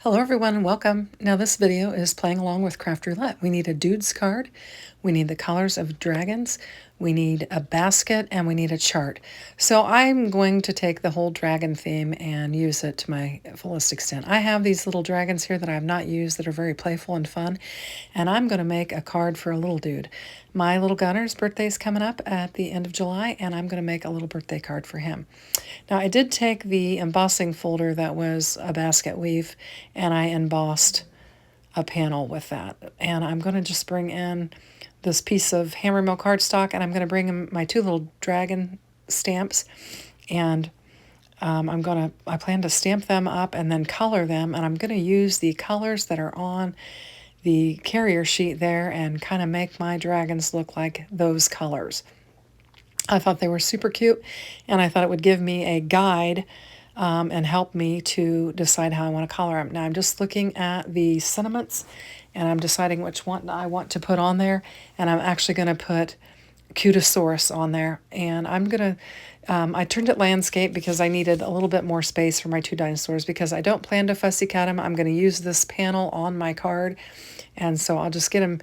Hello everyone, welcome. Now this video is playing along with Craft Roulette. We need a dude's card, we need the colors of dragons, we need a basket, and we need a chart. So I'm going to take the whole dragon theme and use it to my fullest extent. I have these little dragons here that I have not used that are very playful and fun, and I'm going to make a card for a little dude. My little gunner's birthday is coming up at the end of July, and I'm going to make a little birthday card for him. Now I did take the embossing folder that was a basket weave, and I embossed a panel with that. And I'm going to just bring in this piece of hammermill cardstock, and I'm going to bring in my two little dragon stamps, and I plan to stamp them up and then color them, and I'm going to use the colors that are on the carrier sheet there and kind of make my dragons look like those colors. I thought they were super cute, and I thought it would give me a guide and help me to decide how I want to color them. Now I'm just looking at the sentiments, and I'm deciding which one I want to put on there, and I'm actually going to put Cutasaurus on there, and I'm going to, I turned it landscape because I needed a little bit more space for my two dinosaurs because I don't plan to fussy cut them. I'm going to use this panel on my card, and so I'll just get them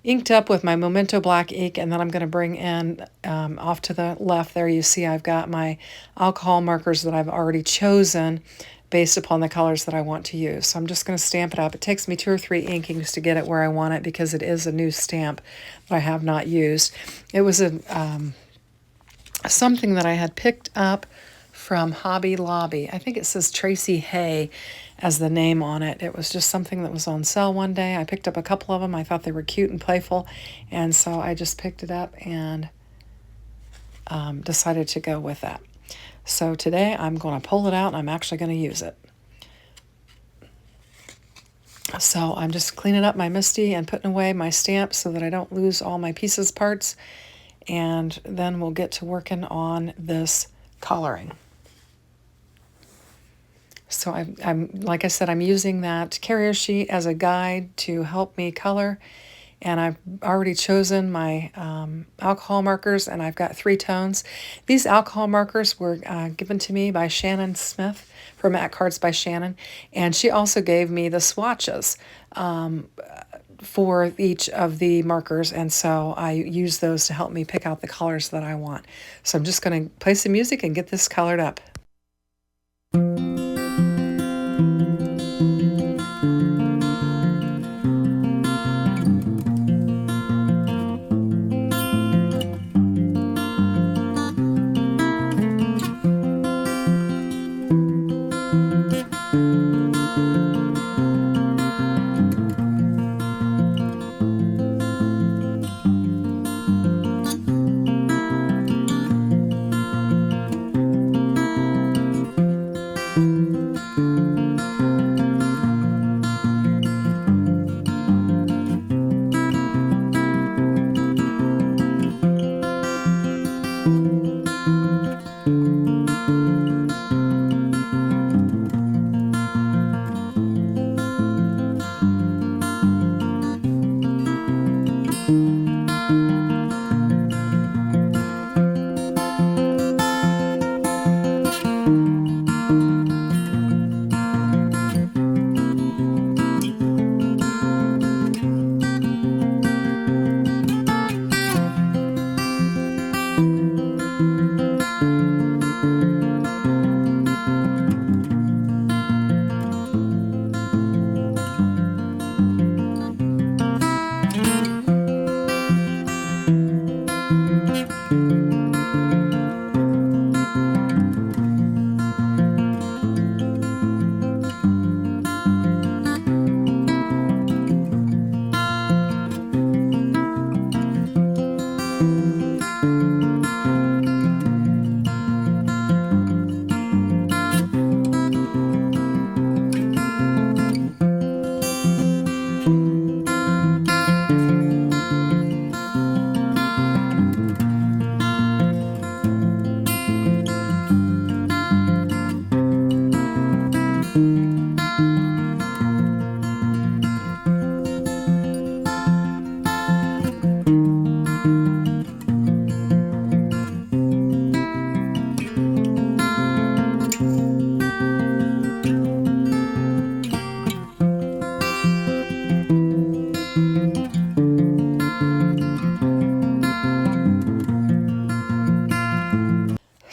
inked up with my Memento Black ink, and then I'm going to bring in, off to the left there, you see I've got my alcohol markers that I've already chosen based upon the colors that I want to use. So I'm just going to stamp it up. It takes me 2 or 3 inkings to get it where I want it because it is a new stamp that I have not used. It was something that I had picked up from Hobby Lobby. I think it says Tracy Hay as the name on it. It was just something that was on sale one day. I picked up a couple of them. I thought they were cute and playful, and so I just picked it up and decided to go with that. So today I'm going to pull it out and I'm actually going to use it. So I'm just cleaning up my MISTI and putting away my stamps so that I don't lose all my pieces parts, and then we'll get to working on this coloring. So I'm like I said, I'm using that carrier sheet as a guide to help me color, and I've already chosen my alcohol markers, and I've got 3 tones. These alcohol markers were given to me by Shannon Smith from At Cards by Shannon, and she also gave me the swatches for each of the markers, and so I use those to help me pick out the colors that I want. So I'm just going to play some music and get this colored up.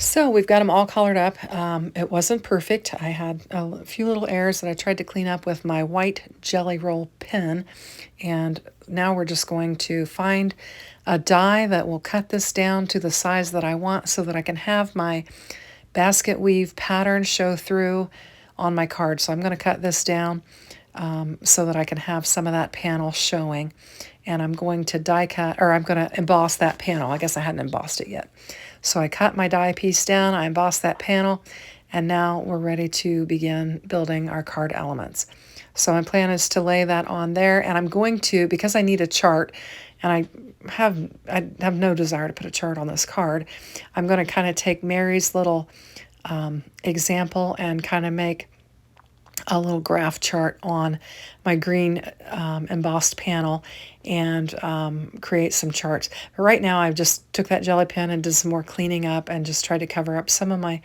So we've got them all colored up. It wasn't perfect. I had a few little errors that I tried to clean up with my white jelly roll pen. And now we're just going to find a die that will cut this down to the size that I want so that I can have my basket weave pattern show through on my card. So I'm going to cut this down so that I can have some of that panel showing. And I'm going to die cut, or I'm going to emboss that panel. I guess I hadn't embossed it yet. So I cut my die piece down, I embossed that panel, and now we're ready to begin building our card elements. So my plan is to lay that on there, and I'm going to, because I need a chart, and I have no desire to put a chart on this card, I'm going to kind of take Mary's little example and kind of make a little graph chart on my green embossed panel and create some charts. But right now I just took that jelly pen and did some more cleaning up and just tried to cover up some of my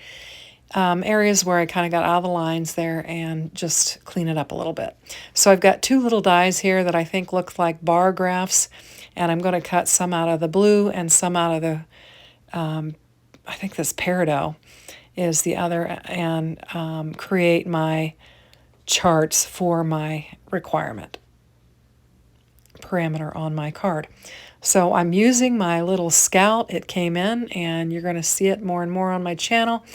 areas where I kind of got out of the lines there and just clean it up a little bit. So I've got two little dies here that I think look like bar graphs, and I'm going to cut some out of the blue and some out of the, I think this peridot is the other, and create my charts for my requirement parameter on my card. So I'm using my little scout. It came in, and you're going to see it more and more on my channel,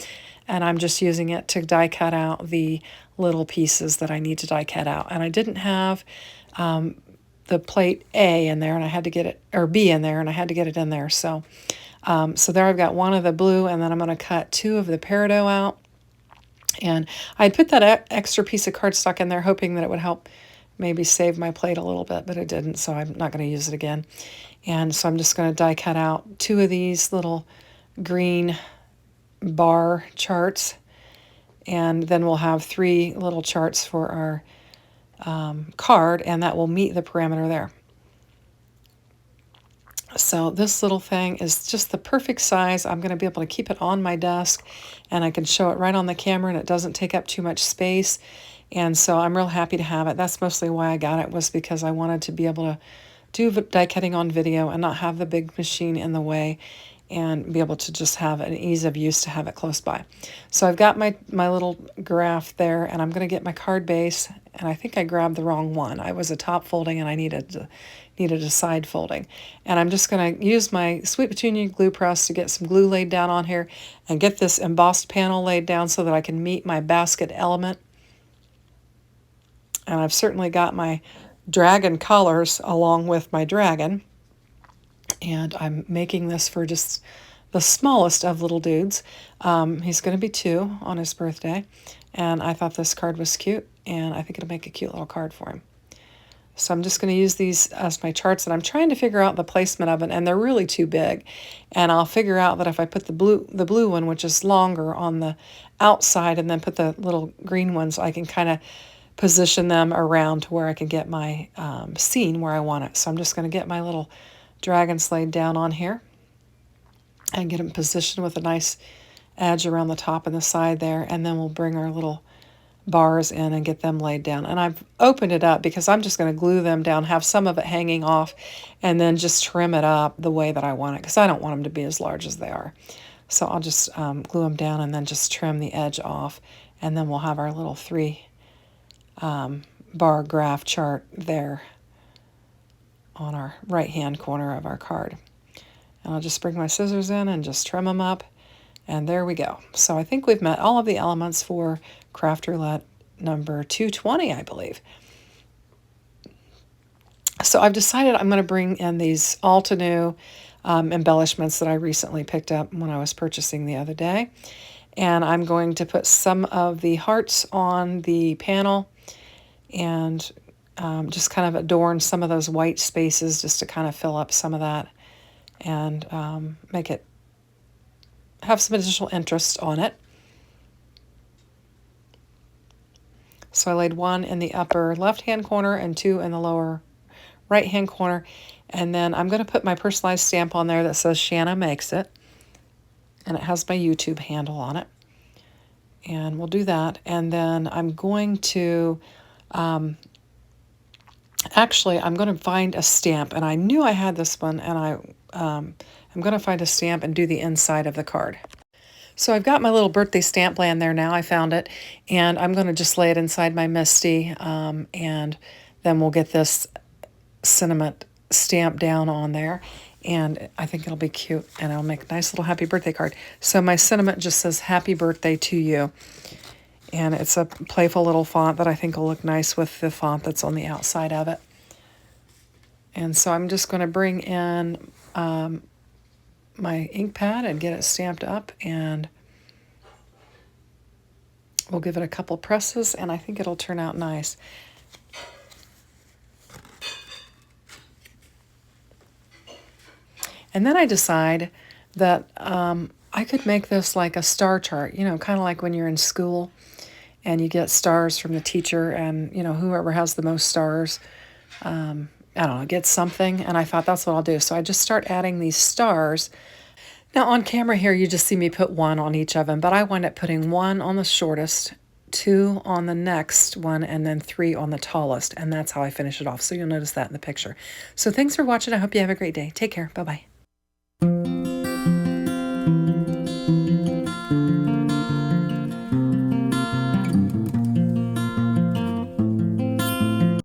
and I'm just using it to die cut out the little pieces that I need to die cut out. And I didn't have the plate A in there, and I had to get it, or B in there, and I had to get it in there. So so there I've got one of the blue, and then I'm going to cut two of the peridot out. And I put that extra piece of cardstock in there hoping that it would help maybe save my plate a little bit, but it didn't, so I'm not going to use it again. And so I'm just going to die cut out two of these little green bar charts, and then we'll have three little charts for our card, and that will meet the parameter there. So this little thing is just the perfect size. I'm going to be able to keep it on my desk, and I can show it right on the camera, and it doesn't take up too much space. And so I'm real happy to have it. That's mostly why I got it, was because I wanted to be able to do die cutting on video and not have the big machine in the way, and be able to just have an ease of use to have it close by. So I've got my little graph there, and I'm going to get my card base, and I think I grabbed the wrong one. I was a top folding, and I needed a side folding. And I'm just going to use my Sweet Petunia glue press to get some glue laid down on here and get this embossed panel laid down so that I can meet my basket element. And I've certainly got my dragon colors along with my dragon. And I'm making this for just the smallest of little dudes. He's going to be 2 on his birthday. And I thought this card was cute, and I think it'll make a cute little card for him. So I'm just going to use these as my charts, and I'm trying to figure out the placement of it, and they're really too big. And I'll figure out that if I put the blue one, which is longer, on the outside, and then put the little green ones, I can kind of position them around to where I can get my scene where I want it. So I'm just going to get my little dragons laid down on here and get them positioned with a nice edge around the top and the side there, and then we'll bring our little bars in and get them laid down. And I've opened it up because I'm just going to glue them down, have some of it hanging off, and then just trim it up the way that I want it, because I don't want them to be as large as they are. So I'll just glue them down and then just trim the edge off, and then we'll have our little 3 bar graph chart there on our right hand corner of our card. And I'll just bring my scissors in and just trim them up, and there we go. So I think we've met all of the elements for Craft Roulette number 220, I believe. So I've decided I'm going to bring in these Altenew embellishments that I recently picked up when I was purchasing the other day. And I'm going to put some of the hearts on the panel and just kind of adorn some of those white spaces just to kind of fill up some of that and make it have some additional interest on it. So I laid 1 in the upper left-hand corner and 2 in the lower right-hand corner. And then I'm going to put my personalized stamp on there that says Shanna Makes It. And it has my YouTube handle on it. And we'll do that. And then I'm going to, actually, I'm going to find a stamp. And I knew I had this one, and I'm going to find a stamp and do the inside of the card. So I've got my little birthday stamp land there now. I found it, and I'm going to just lay it inside my Misty, and then we'll get this sentiment stamp down on there, and I think it'll be cute, and it'll make a nice little happy birthday card. So my sentiment just says happy birthday to you, and it's a playful little font that I think will look nice with the font that's on the outside of it. And so I'm just going to bring in my ink pad and get it stamped up, and we'll give it a couple presses, and I think it'll turn out nice. And then I decide that I could make this like a star chart, you know, kind of like when you're in school and you get stars from the teacher, and, you know, whoever has the most stars, I don't know, get something. And I thought that's what I'll do. So I just start adding these stars. Now on camera here, you just see me put one on each of them, but I wind up putting one on the shortest, two on the next one, and then three on the tallest. And that's how I finish it off. So you'll notice that in the picture. So thanks for watching. I hope you have a great day. Take care. Bye-bye.